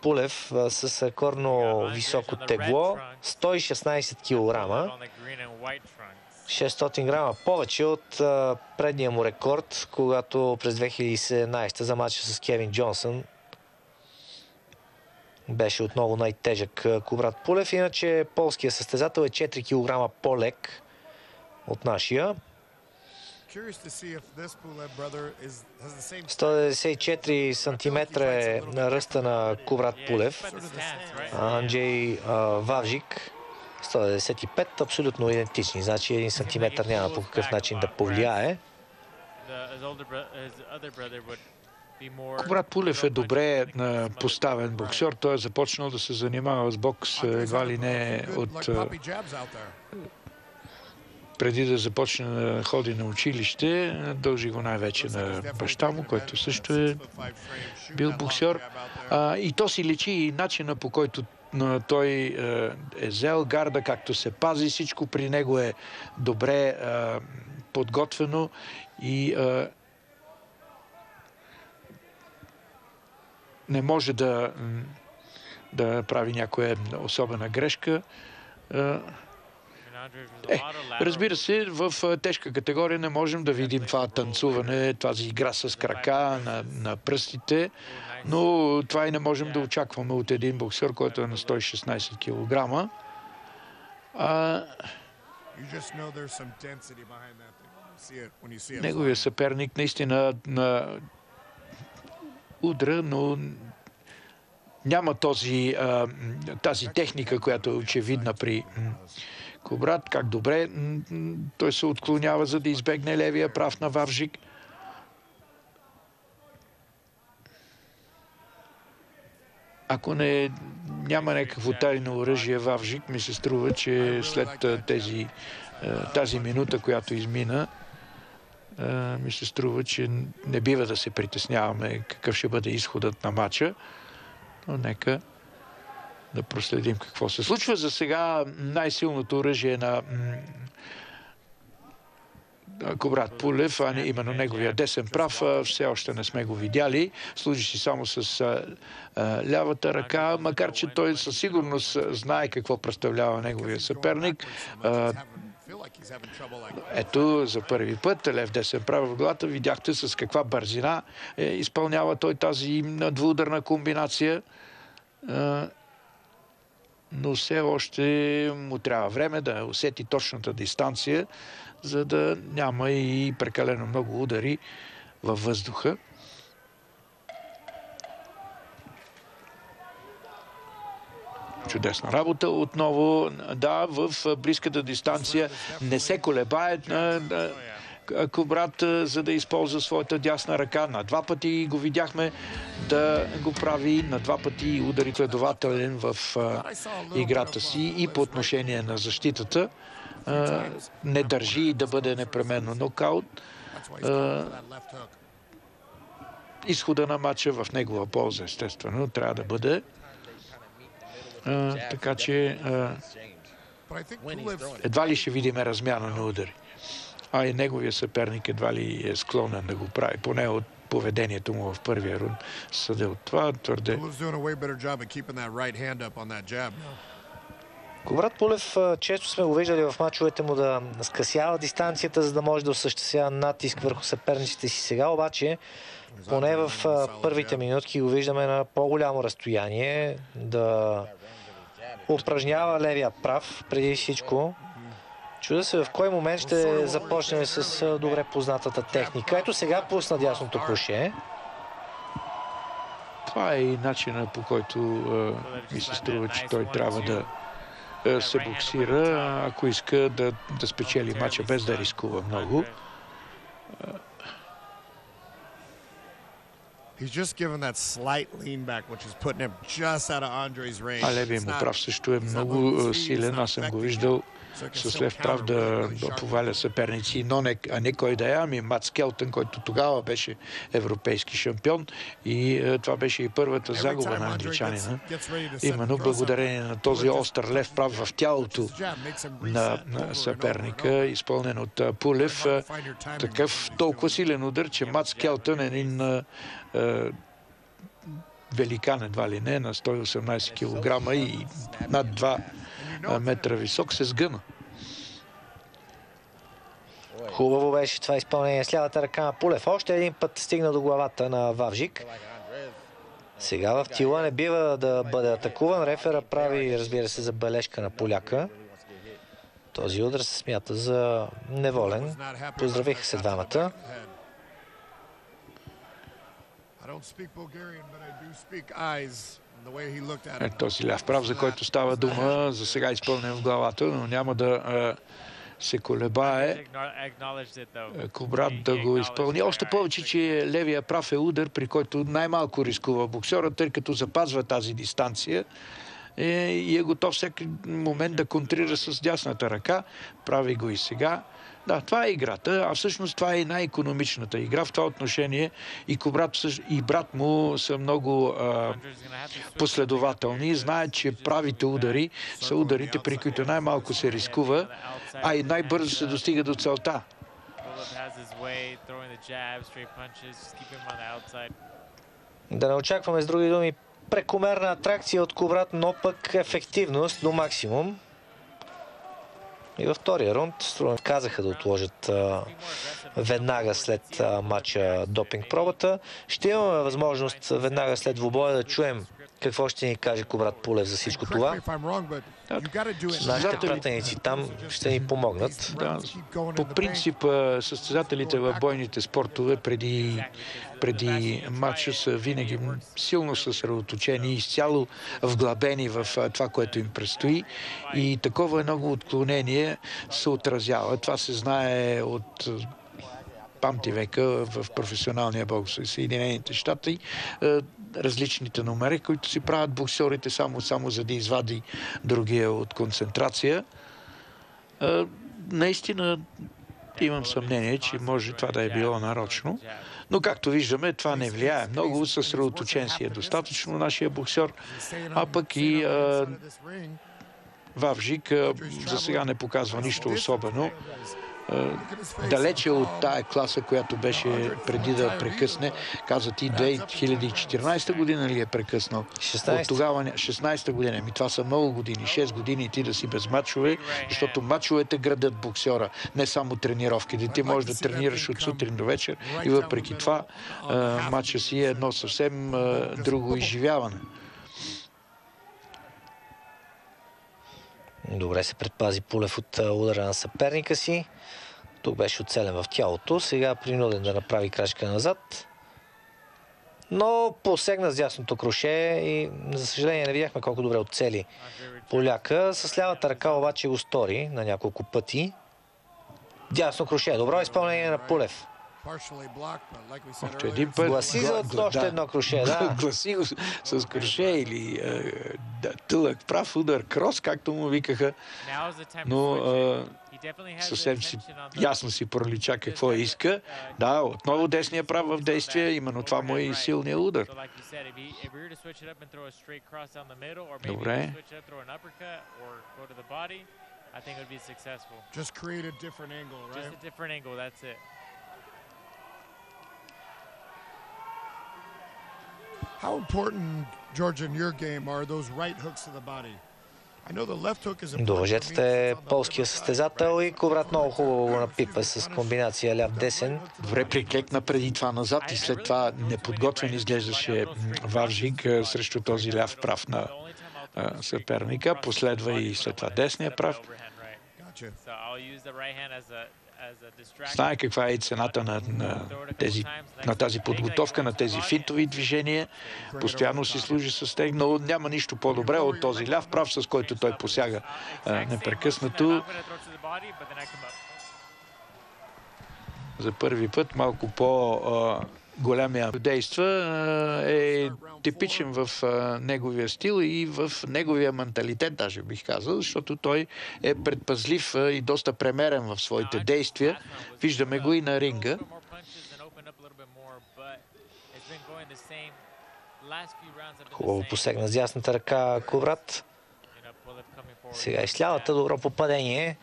Пулев с рекордно високо тегло, 116 кг, 600 грама повече от предния му рекорд, когато през 2017 за матча с Кевин Джонсън беше отново най-тежък Кубрат Пулев. Иначе полският състезател е 4 кг по-лек от нашия. 194 см е на ръста на Кубрат Пулев. Анджей Вавжик 195, абсолютно идентични. Значи 1 сантиметър няма по какъв начин да повлияе. Кубрат Пулев е добре поставен боксер. Той е започнал да се занимава с бокс едва ли не от преди да започне да ходи на училище. Дължи го най-вече на баща му, който също е бил боксер. И то си личи и начина, по който той е взел гарда, както се пази. Всичко при него е добре подготвено и не може да прави някоя особена грешка. Разбира се, в тежка категория не можем да видим това танцуване, тази игра с крака на пръстите, но това и не можем да очакваме от един боксер, който е на 116 кг. Неговия съперник наистина удра, но няма тази техника, която е очевидна при Кубрат. Как добре той се отклонява, за да избегне левия прав на Вавжик. Ако няма някакво тайно оръжие Вавжик, ми се струва, че след тази минута, която измина, ми се струва, че не бива да се притесняваме какъв ще бъде изходът на матча. Но нека да проследим какво се случва. За сега най-силното оръжие на Кубрат Пулев, а не именно неговия десен прав, все още не сме го видяли. Служи си само с лявата ръка, макар че той със сигурност знае какво представлява неговия съперник. Ето, за първи път лев десен прав в главата. Видяхте с каква бързина изпълнява той тази двуударна комбинация. Но все още му трябва време да усети точната дистанция, за да няма и прекалено много удари във въздуха. Чудесна работа. Отново, да, в близката дистанция не се колебае Кубрат, за да използва своята дясна ръка. На два пъти го видяхме да го прави, на два пъти удари следователен в играта си и по отношение на защитата. Не държи да бъде непременно нокаут. Изхода на матча в негова полза, естествено, трябва да бъде. Така че едва ли ще видим размяна на удари. А и неговия съперник едва ли е склонен да го прави. Поне от поведението му в първия рунд съде от това твърде. Кубрат Пулев често сме го виждали в мачовете му да скъсява дистанцията, за да може да осъществява натиск върху съперниците си. Сега обаче, поне в първите минутки го виждаме на по-голямо разстояние да упражнява левия прав преди всичко. Чуда се в кой момент ще започнем с добре познатата техника. Ето сега пусна дясното круше. Това е и начинът, по който ми се струва, че той трябва да се боксира, ако иска да спечели матча без да рискува много. А левият му прав също е много силен. Аз съм го виждал с лев прав да поваля съперници, но не кой да е, ами Мац Келтън, който тогава беше европейски шампион, и това беше и първата загуба на англичанина. Именно благодарение на този остър лев прав в тялото на съперника, изпълнен от Пулев. Такъв толкова силен удар, че Мац Келтън, един великан едва ли не, на 118 кг и над 2 метра висок, се сгъна. Хубаво беше това изпълнение с лявата ръка на Пулев. Още един път стигна до главата на Вавжик. Сега в тила не бива да бъде атакуван. Рефера прави, разбира се, забележка на поляка. Този удар се смята за неволен. Поздравиха се двамата. Този ляв прав, за който става дума, за сега изпълнен в главата, но няма да се колебае Кубрат да го изпълни. Още повече, че левия прав е удар, при който най-малко рискува боксера, тъй като запазва тази дистанция и е готов всеки момент да контрира с дясната ръка. Прави го и сега. Да, това е играта, а всъщност това е и най-икономичната игра. В това отношение и Кубрат и брат му са много последователни. Знаят, че правите удари са ударите, при които най-малко се рискува, а и най-бързо се достига до целта. Да не очакваме, с други думи, прекомерна атракция от Кубрат, но пък ефективност до максимум. И във втория рунд казаха да отложат веднага след матча допинг пробата. Ще имаме възможност веднага след двубоя да чуем какво ще ни каже Кубрат Пулев за всичко това. Нашите пратеници там ще ни помогнат. Да, по принцип, състезателите в бойните спортове преди матча са винаги силно съсредоточени, изцяло вглъбени в това, което им предстои, и такова едно отклонение се отразява. Това се знае от памти века в професионалния бокс в Съединените щати. Различните номери, които си правят боксерите само за да извади другия от концентрация. Наистина имам съмнение, че може това да е било нарочно. Но както виждаме, това не влияе много. Съсредоточен си е достатъчно нашия боксер, а пък и Вавжик за сега не показва нищо особено. Далече от тая класа, която беше преди да прекъсне. Казват и 2014 година ли е прекъснал? 16. От тогава 16 година. Това са много години. 6 години ти да си без мачове, защото мачовете градят боксера, не само тренировките. Ти можеш да тренираш от сутрин до вечер и въпреки това мача си е едно съвсем друго изживяване. Добре се предпази Пулев от удара на съперника си. Тук беше оцелен в тялото. Сега принуден да направи крачка назад. Но посегна с дясното круше и, за съжаление, не видяхме колко добре оцели поляка. С лявата ръка обаче го стори на няколко пъти. Дясно круше. Добро изпълнение на Пулев. Още един път. Гласи за още едно круше, да. Гласи го с круше или тълък прав удар, крос, както му викаха. Но съвсем ясно си пролича какво иска. Да, отново десния прав в действие, именно това му е и силният удар. Добре. How important, George, in your game are those right hooks to the body? До въжетата е полския състезател и Кубрат много хубаво го напипа с комбинация ляв-десен. Добре приклекна преди това назад и след това неподготвен изглеждаше Вавжик срещу този ляв прав на съперника. Последва и след това десния прав. Знае каква е цената на тази подготовка, на тези финтови движения. Постоянно си служи с тях, но няма нищо по-добре от този ляв прав, с който той посяга непрекъснато. За първи път малко по-големия действа е типичен в неговия стил и в неговия менталитет, даже бих казал, защото той е предпазлив и доста премерен в своите действия. Виждаме го и на ринга. Хубаво посегна с дясната ръка Кубрат. Сега и с лявата добро попадение.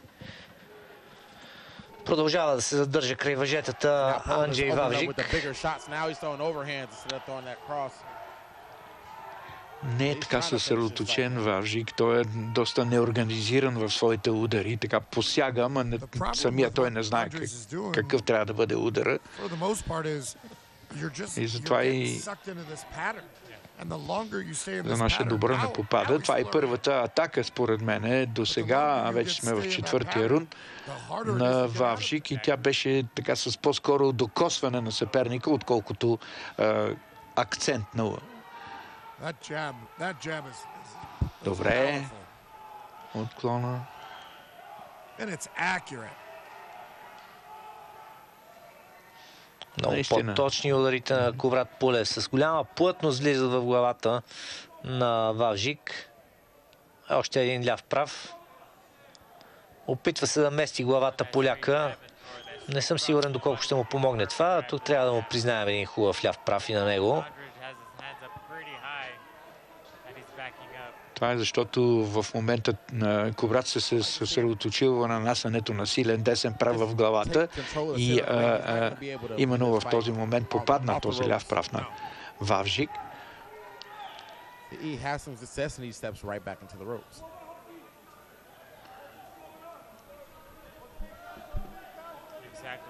Продължава да се задържа край въжетата Анджей Вавжик. не е така съсредоточен Вавжик. Той е доста неорганизиран в своите удари. Така посяга, ама самия той не знае какъв трябва да бъде удара. И затова и за наше добро не попада. Това е първата атака, според мен. До сега, вече сме в четвъртия рунд на Вавжик и тя беше така с по-скоро докосване на съперника, отколкото акцент на... Добре. Отклона. Много по-точни ударите на Коврат Пулев. С голяма плътност влизат в главата на Вавжик. Още един ляв прав. Опитва се да мести главата поляка. Не съм сигурен доколко ще му помогне това. Тук трябва да му признаем един хубав ляв прав и на него. Това е защото в момента Коврат се съсредоточил на нанасянето на силен десен прав в главата и именно в този момент попадна този ляв прав на Вавжик.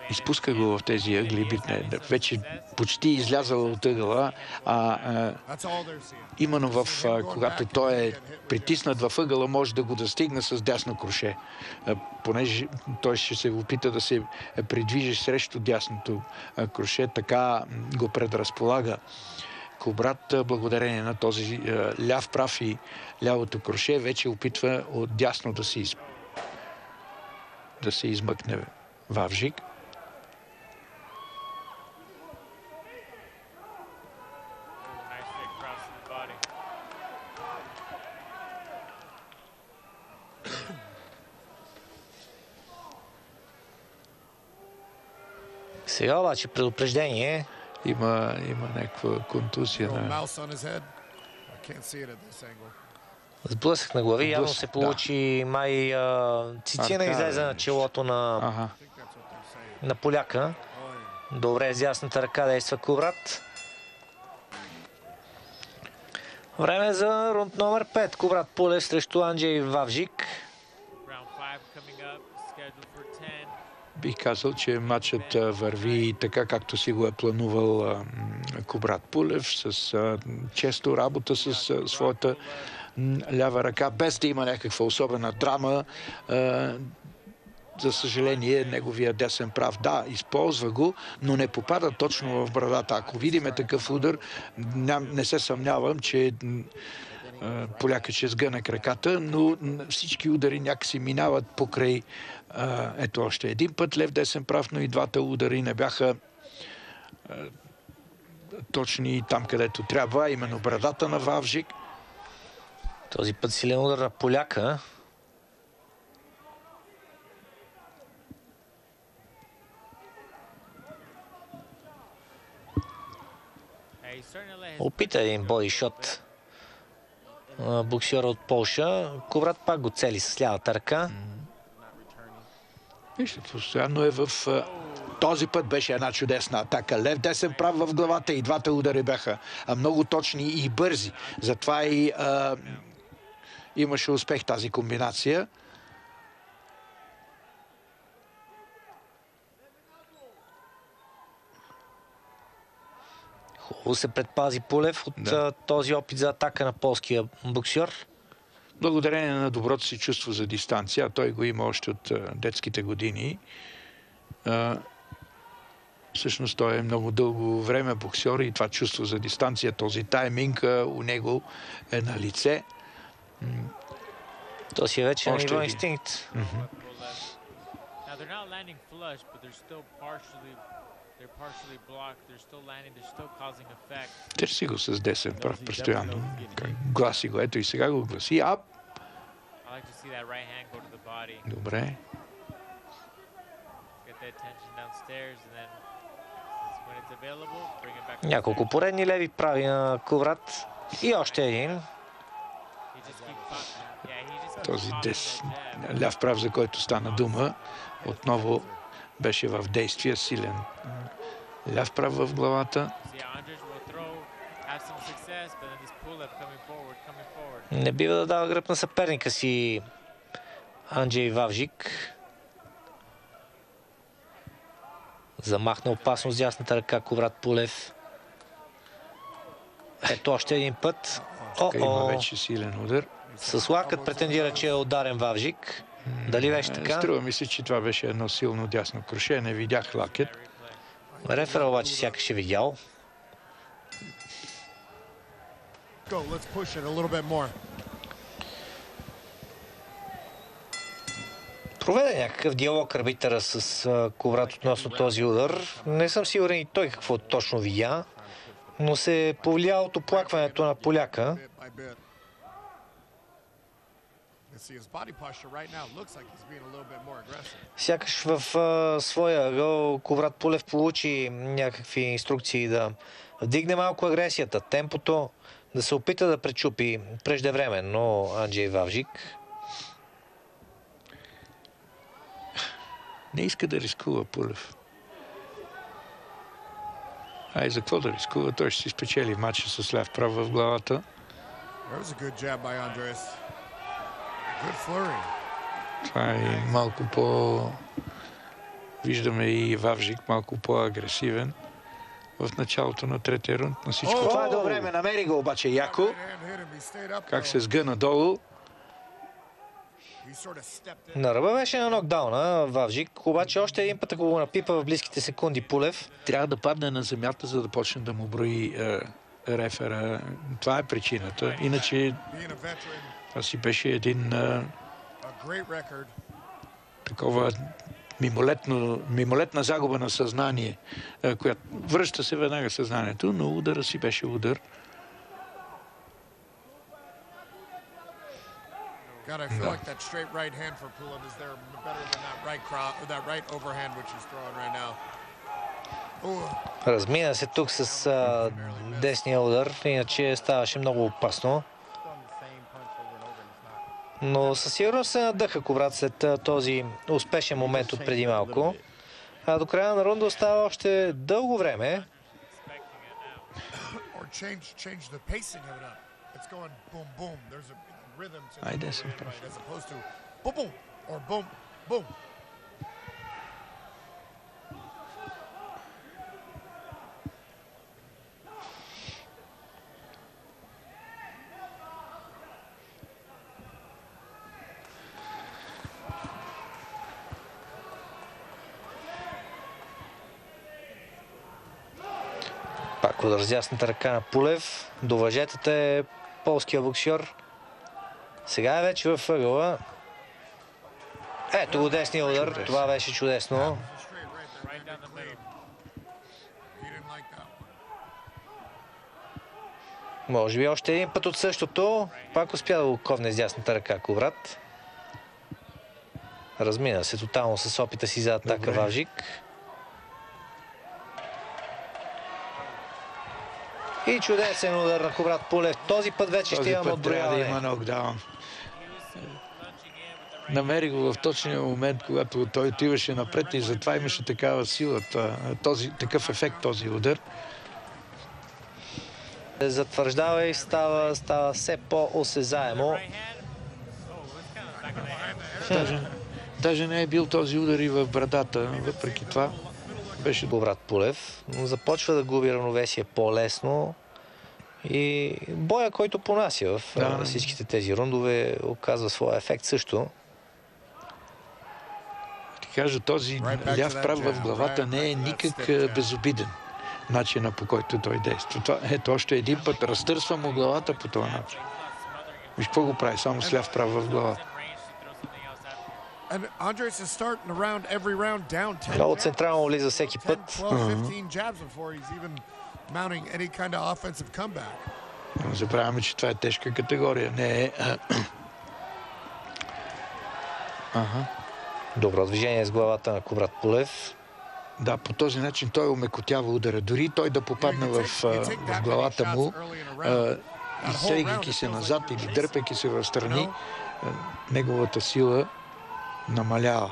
Изпуска го в тези ъгли, вече почти излязал от ъгъла, именно когато той е притиснат в ъгъла, може да го достигне с дясно круше, понеже той ще се опита да се придвижи срещу дясното круше, така го предразполага Коврат, благодарение на този ляв прав и лявото круше, вече опитва от дясно да се измъкне Вавжик. Сега обаче предупреждение. Има някаква контузия на... Сблъсък на глави. Явно се получи май цицина излезе на челото на поляка. Добре, с ясната ръка действа Коврат. Време за рунд номер 5. Коврат Пулев срещу Анджей Вавжик. Бих казал, че матчът върви така, както си го е планувал Коврат Пулев, с често работа с своята лява ръка, без да има някаква особена драма. За съжаление, неговия десен прав, да, използва го, но не попада точно в брадата. Ако видиме такъв удар, не се съмнявам, че поляка ще сгъне краката, но всички удари някакси минават покрай. Ето още един път лев десен прав, но и двата удари не бяха точни там, където трябва, именно брадата на Вавжик. Този път силен удар на поляка. Опита един бодишот боксера от Полша. Коврат пак го цели с лявата ръка. Вижте, постоянно е в... Този път беше една чудесна атака. Лев десен прав в главата и двата удари бяха много точни и бързи. Затова и имаше успех тази комбинация. Хубаво се предпази Пулев от този опит за атака на полския боксер. Благодарение на доброто си чувство за дистанция, той го има още от детските години. Всъщност той е много дълго време боксер и това чувство за дистанция, този тайминг у него е на лице. То си е вече на ниво инстинкт. Търси го с десен прав постоянно. Гласи го. Ето и сега го гласи. Ап! Добре. Няколко поредни леви прави на Коврат. И още един. Този ляв прав, за който стана дума, отново беше в действие, силен ляв прав в главата. Не бива да дава гръб на съперника си Анджей Вавжик. Замахна опасно с дясната ръка Коврат Пулев. Ето още един път. Има вече силен удар. С лакът претендира, че е ударен Вавжик. Дали беше така? Струва ми се, че това беше едно силно дясно круше. Не видях лакет. Рефера обаче сякаш е видял. Проведе някакъв диалог арбитъра с Коврат относно този удар. Не съм сигурен и той какво точно видя, но се повлия от оплакването на поляка. Сякаш в своя ъгъл Коврат Пулев получи някакви инструкции да вдигне малко агресията, темпото, да се опита да пречупи преждевременно Анджей Вавжик. Не иска да рискува Пулев. Ай, за какво да рискува? Той ще си спечели матча с ляв прав в главата. Това е малко по... Виждаме и Вавжик малко по-агресивен в началото на третия рунд на всичко. Това е до време. Намери го обаче яко. Как се сгъна долу. На ръба беше на нокдауна Вавжик, обаче още един път, ако го напипа в близките секунди Пулев. Трябва да падне на земята, за да почне да му брои рефера. Това е причината. Иначе това си беше един такова мимолетна загуба на съзнание, която връща се веднага съзнанието, но удара си беше удар. God, I feel like that straight right hand for Pulev is there better than that right overhand which he's throwing right now. Размина се тук с десния удар, иначе ставаше много опасно. Но със сигурност се надъха Коврат след този успешен момент от преди малко. А до края на рунда остава още дълго време. Айде съм прав. Пак удар с дясната ръка на Пулев. До въжетата е полския боксьор. Сега е вече във ъгъла. Ето го десния удар. Това беше чудесно. Може би още един път от същото. Пак успя да го ковне с дясната ръка Коврат. Размина се тотално с опита си за атака Вавжик. И чудесен удар на Коврат Пулев. Този път вече ще имаме отброяване. Този път трябва да има нокдаун. Намери го в точния момент, когато той отиваше напред и затова имаше такава сила, такъв ефект този удар. Затвърждава и става все по-осезаемо. Даже не е бил този удар и в брадата, въпреки това беше Коврат Пулев, но започва да губи равновесие по-лесно и боя, който понася в всичките тези рундове, оказва своя ефект също. Ти кажа, този ляв прав в главата не е никак безобиден начина, по който той действа. Ето още един път разтърсва му главата по този начин. Виж какво го прави, само с ляв прав в главата. Много централно влиза всеки път. Но забравяме, че това е тежка категория. Не е... Добро движение с главата на Коврат Пулев. Да, по този начин той омекотява удара. Дори той да попадне в главата му, изтегайки се назад или дърпайки се в страни, неговата сила намалява.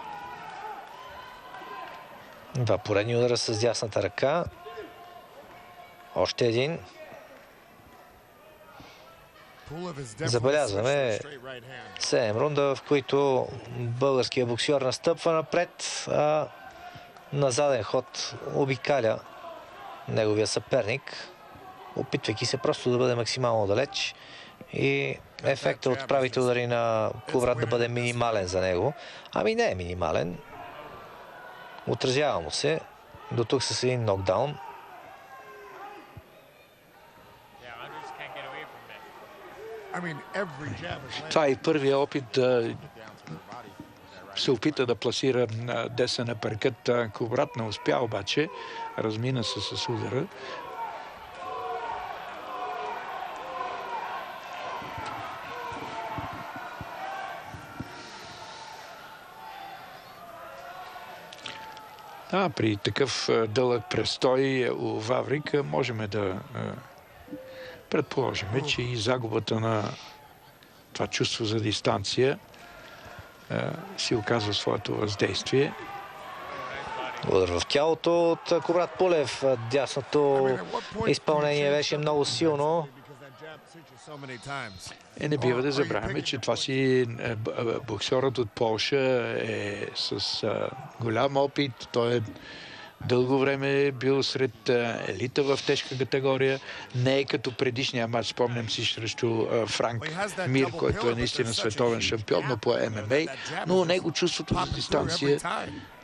Два поредни удара с дясната ръка. Още един. Забелязваме 7 рунда, в които българският боксьор настъпва напред, а на заден ход обикаля неговия съперник, опитвайки се просто да бъде максимално далеч и ефектът от правите удари на Кубрат да бъде минимален за него. Ами не е минимален. Отразява му се. До тук с един нокдаун. Това е и първия опит да се опита да пласира десен апъркът. Кубрат не успя обаче. Размина се с удара. Да, при такъв дълъг престой у Ваврик можем да предположим, че и загубата на това чувство за дистанция си оказва своето въздействие. Удар в тялото от Кубрат Пулев. Дясното изпълнение беше много силно. Не бива да забравяме, че това си боксерът от Полша е с голям опит. Той е дълго време бил сред елита в тежка категория. Не е като предишния матч, спомням си, срещу Франк Мир, който е наистина световен шампион, но по ММА. Но него чувството за дистанция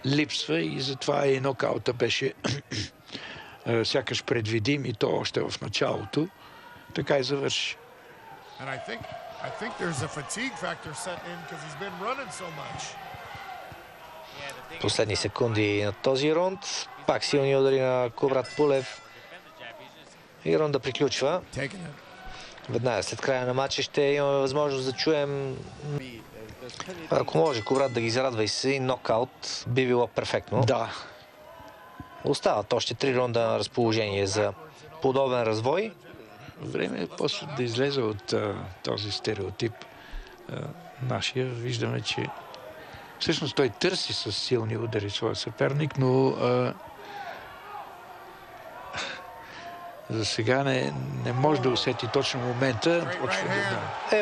липсва и затова и нокаута беше сякаш предвидим и то още в началото. Така и завърши. Последни секунди на този рунд. Пак силни удари на Кубрат Пулев. И рунда приключва. Веднага след края на матча ще имаме възможност да чуем, ако може Кубрат да ги зарадва и с един нокаут, би било перфектно. Да. Остават още 3 рунда на разположение за подобен развой. Време е после да излезе от този стереотип нашия. Виждаме, че всъщност той търси с силни удари своя съперник, но за сега не може да усети точно момента.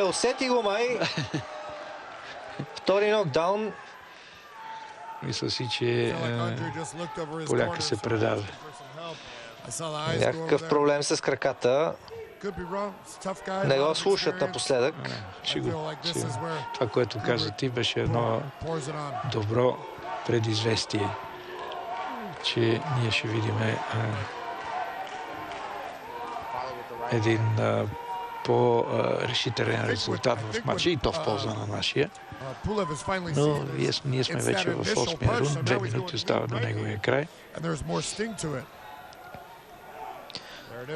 Усети го май. Втори нокдаун. Мисля си, че поляка се предава. Някакъв проблем с краката. Не го слушат напоследък. Това, което каза ти, беше едно добро предизвестие, че ние ще видим един по-решителен резултат в матча и то в полза на нашия. Но ние сме вече в 8-я рунд. 2 минути остава до неговия край.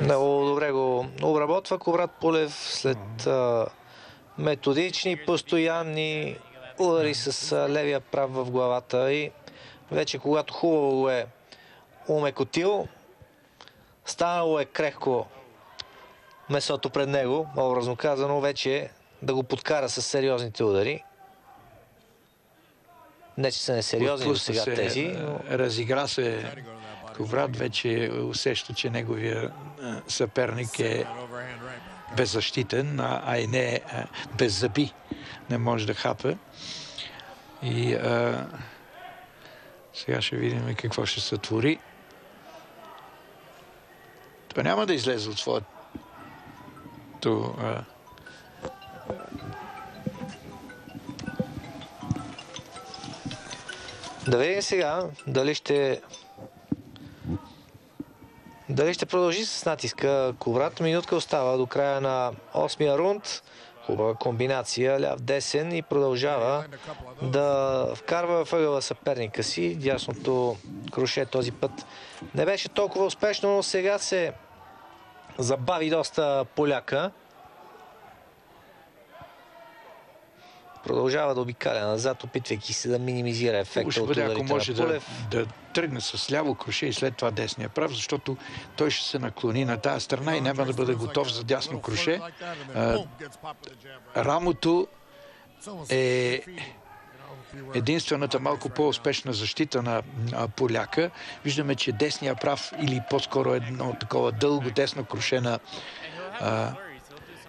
Много добре го обработва Кубрат Пулев след методични, постоянни удари с левия прав в главата и вече когато хубаво го е умекотил, станало е крехко месото пред него, образно казано, вече да го подкара с сериозните удари. Не, че са несериозни до сега тези. Но... Разигра се Кубрат, вече усеща, че неговия съперник е беззащитен, а и не без зъби. Не може да хапе. И сега ще видим какво ще се твори. Това няма да излезе от своето да видим сега дали ще продължи с натиска Кубрат. Минутка остава до края на 8-я рунд. Хубава комбинация, ляв-десен и продължава да вкарва въгъла съперника си. Дясното круше този път не беше толкова успешно, но сега се забави доста поляка. Продължава да обикаля назад, опитвайки се да минимизира ефекта от ударите на Пулев. Ако може да тръгне с ляво круше и след това десния прав, защото той ще се наклони на тази страна и няма да бъде готов за дясно круше. Рамото е единствената малко по-успешна защита на поляка. Виждаме, че десния прав или по-скоро едно такова дълго десно круше на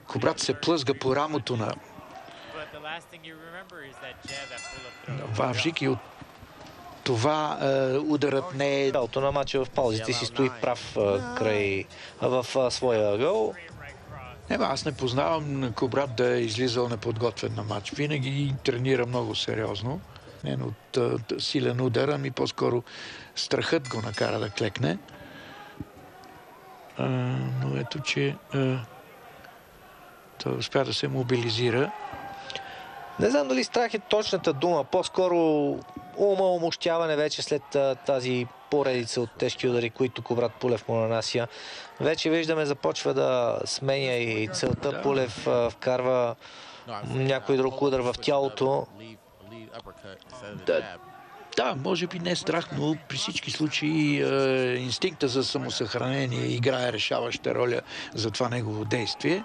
Кубрат се плъзга по рамото на Вавжик и от това ударът не е... Цялото на матча в паузите си стои прав в своя ъгъл. Аз не познавам Кубрат да е излизал неподготвен на матч. Винаги тренира много сериозно. Не от силен удар, ами по-скоро страхът го накара да клекне. Но ето, че той успя да се мобилизира. Не знам дали страх е точната дума. По-скоро умощяване вече след тази поредица от тежки удари, които Кубрат Пулев му нанася. Вече виждаме, започва да сменя и целта. Пулев вкарва някой друг удар в тялото. Да, може би не е страх, но при всички случаи инстинкта за самосъхранение играе решаваща роля за това негово действие.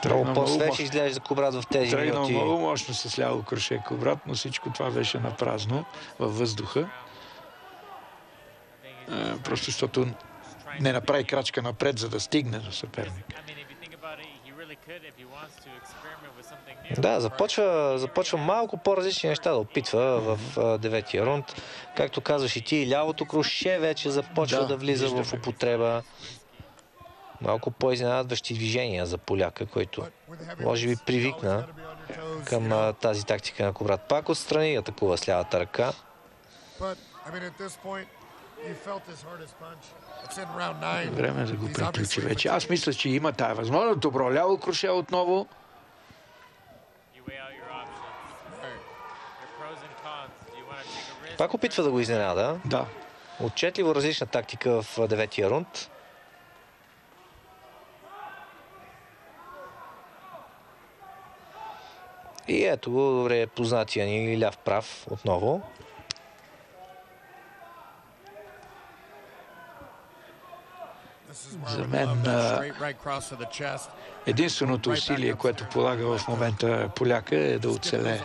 Много по-свеж изглежда Кубрат в тези минути. Тръгнал много мощно с ляво кроше Кубрат, но всичко това беше на празно във въздуха. Просто защото не направи крачка напред, за да стигне до съперник. Да, започва малко по-различни неща да опитва в деветия рунд. Както казваш и ти, лявото кроше вече започва да влиза в употреба. Малко по-изненадващи движения за поляка, който може би привикна към тази тактика на Кубрат. Пак отстрани атакува с лявата ръка. Време да го приключи вече. Аз мисля, че има тая възможност. Добро ляво кроше отново. Пак опитва да го изненада. Да. Отчетливо различна тактика в деветия рунд. И ето го, добре, познатия ни ляв прав отново. За мен единственото усилие, което полага в момента поляка, е да оцелее.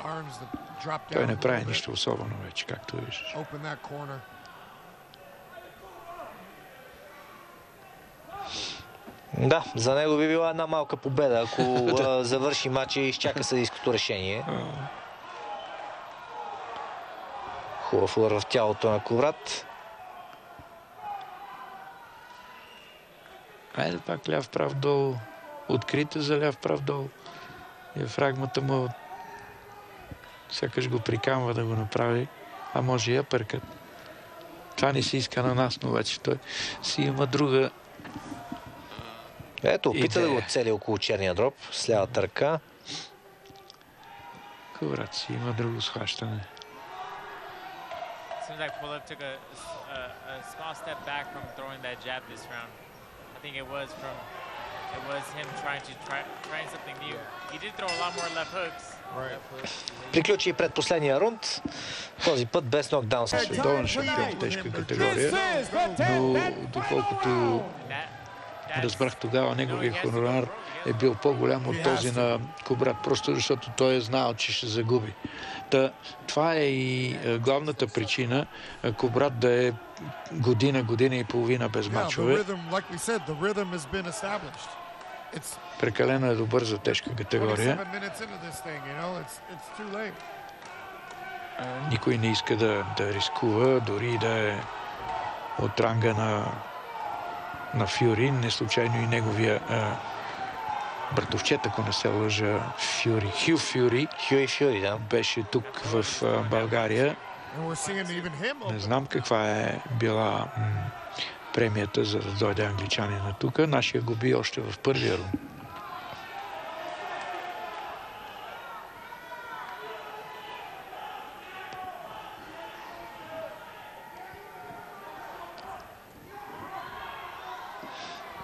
Той не прави нищо особено вече, както виждаш. Да, за него би била една малка победа, ако завърши матча и изчака съдийското решение. Хубав удар в тялото на Кубрат. Айде пак ляв прав долу. Открита за ляв прав долу. Диафрагмата му сякаш го прикамва да го направи. А може и апъркът. Това не се иска на нас, но вече той си има друга. Ето, опита да го цели около черния дроб с лявата ръка. Кубрат си има друго схващане. Приключи и предпоследния рунд. Този път без нокдаун. Световен шампион в тежка категория, но доколкото разбрах тогава, неговия хонорар е бил по-голям от този на Кубрат, просто защото той е знал, че ще загуби. Това е и главната причина Кубрат да е година и половина без мачове. Прекалено е добър за тежка категория. Никой не иска да рискува, дори да е от ранга на Фюри. Не случайно и неговия братовчет, ако не се лъжа, Фюри. Хю Фюри, да. Беше тук в България. Не знам каква е била премията, за да дойде англичанина тук. Нашия губи още в първия рунд.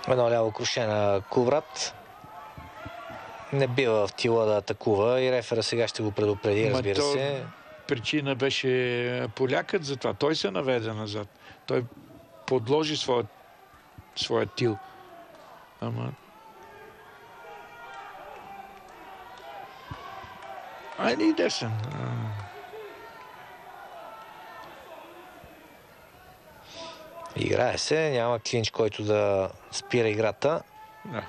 Едно ляво круше на Кубрат. Не бива в тила да атакува и рефера сега ще го предупреди, разбира се. Причина беше полякът, затова той се наведе назад. Той подложи своя тил. Ама... Айде и десен. Играе се, няма клинч, който да спира играта. Да.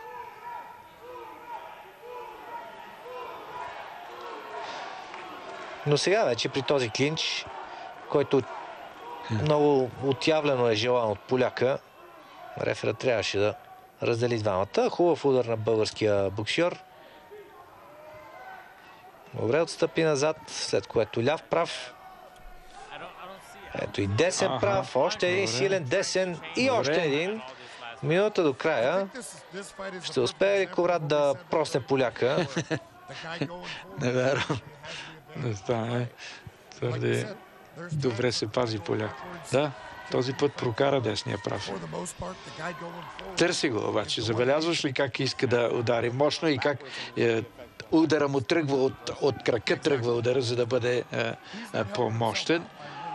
Но сега вече при този клинч, който много отявлено е желан от поляка, реферът трябваше да раздели двамата. Хубав удар на българския боксьор. Добре отстъпи назад, след което ляв прав. Ето и десен прав, още един силен десен и още един. Минута до края. Ще успее ли Коврат да просне поляка? Не вярвам. Не стане. Твърде добре се пази поляк. Да, този път прокара десния прав. Търси го обаче. Забелязваш ли как иска да удари мощно и как удара му тръгва от крака, тръгва удара, за да бъде по-мощен,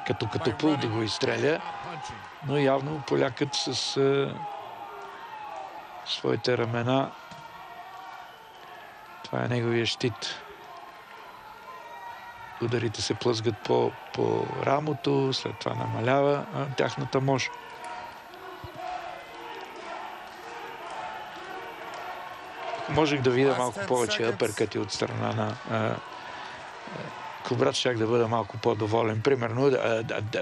като пул да го изстреля. Но явно полякът с своите ramена, това е неговия щит. Ударите се плъзгат по рамото, след това намалява тяхната мощ. Можех да видя малко повече апъркъти от страна на Коврат, щях да бъда малко по-доволен. Примерно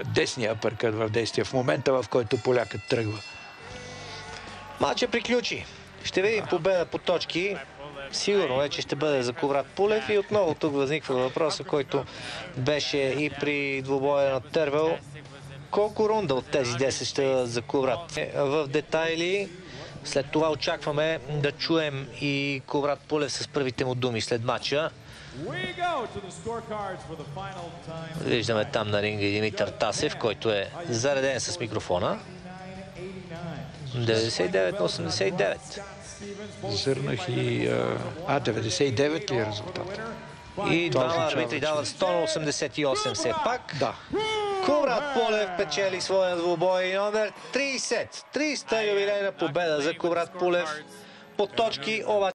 десния апъркът в действие в момента, в който полякът тръгва. Матчът приключи. Ще видим победа по точки. Сигурно вече ще бъде за Коврат Пулев и отново тук възниква въпроса, който беше и при двубоя на Тервел. Колко рунда от тези 10 ще бъдат за Коврат? В детайли. След това очакваме да чуем и Коврат Пулев с първите му думи след матча. Виждаме там на ринга и Димитър Тасев, който е зареден с микрофона. 99 на 89. Зърнах и 99 ли е резултат? И двама арбитри дават 100 на 88 все пак. Да. Коврат Пулев печели своя двубой номер 30. 300 юбилейна победа за Коврат Пулев. По точки обаче